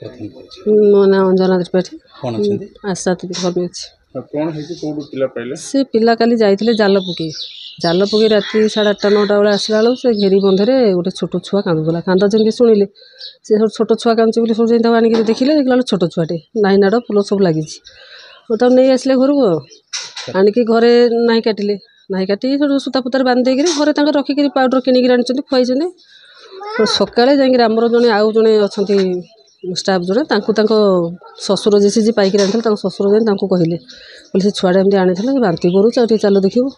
मो ना अंजना त्रिपाठी आशा त्रिपाठी से पिला काली जाइए जाल पकई राति 8:30 9टा बेले आसला बेलू से घेरी बंधे गोटे छोट छुआ कांदुला कांद जमी शुणिले से सब छोट छुआ कांदी बोली सब जाए आनिक देखिले देखला छोट छुआटे नाई नाड़ फुल सब लगी नहीं आसिले घर को आनिक घरे नाई काटिले नाई काटी सूता पुतार बांधे घरे रखिक पाउडर किणिक आनी खुआई सकाଳେ ଯାଇକି ଆମର ଜଣେ ଆଉ ଜଣେ ଅଛନ୍ତି ଷ୍ଟାଫ୍ ଜଣେ ତାଙ୍କୁ ଶ୍ୱଶୁର ଯେ ସେ ପାଇକି ଆଣିଥିଲେ ତାଙ୍କ ଶ୍ୱଶୁର ଯାଇ ତାଙ୍କୁ କହିଲେ ସେ ଛୁଆଟା ଏମିତି ଆଣିଥିଲେ ସେ ବାନ୍ତି କରୁଛି ଆଉ ଟିକେ ଚାଲ ଦେଖିବୁ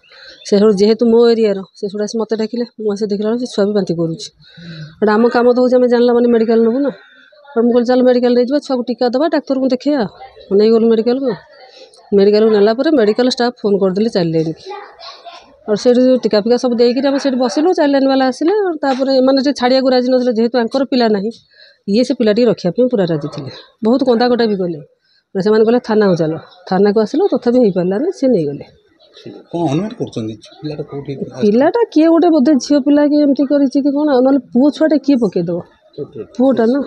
ସେ ଯେହେତୁ ମୋ ଏରିଆର ସେ ଛୁଆ ଆସି ମୋତେ ଡାକିଲେ ମୁଁ ଆସି ଦେଖିଲା ବେଳକୁ ସେ ଛୁଆ ବି ବାନ୍ତି କରୁଛି ଗୋଟେ ଆମ କାମ ତ ହେଉଛି ଆମେ ଜାଣିଲା ମାନେ ମେଡ଼ିକାଲ ନେବୁ ନା ମୁଁ କହିଲି ଚାଲ ମେଡ଼ିକାଲ ନେଇଯିବା ଛୁଆକୁ ଟୀକା ଦେବା ଡାକ୍ତରଙ୍କୁ ଦେଖେଇବା ନେଇଗଲୁ ମେଡ଼ିକାଲକୁ ନେଲା ପରେ ମେଡ଼ିକାଲ ଷ୍ଟାଫ୍ ଫୋନ୍ କରିଦେଲେ ଚାଲିଲେନି और से टीका फिका सब देकर आम से बसिलु 4 लाइन वाला आसिले और तापर एमाने छाड़िया राजी ना जेहेतु आंकर पिला ना ये से पिलाटी रखापी पूरा राजी थे बहुत कंदा कटा भी गले से कहले थाना को चलो थाना को आसिल तथापि हो पारानी सी नहीं गले पिलाटा किए गोटे बोधे झील पिला कि एमती कर कौन ना पुओ छुआटे किए पकईदेव पुओटा ना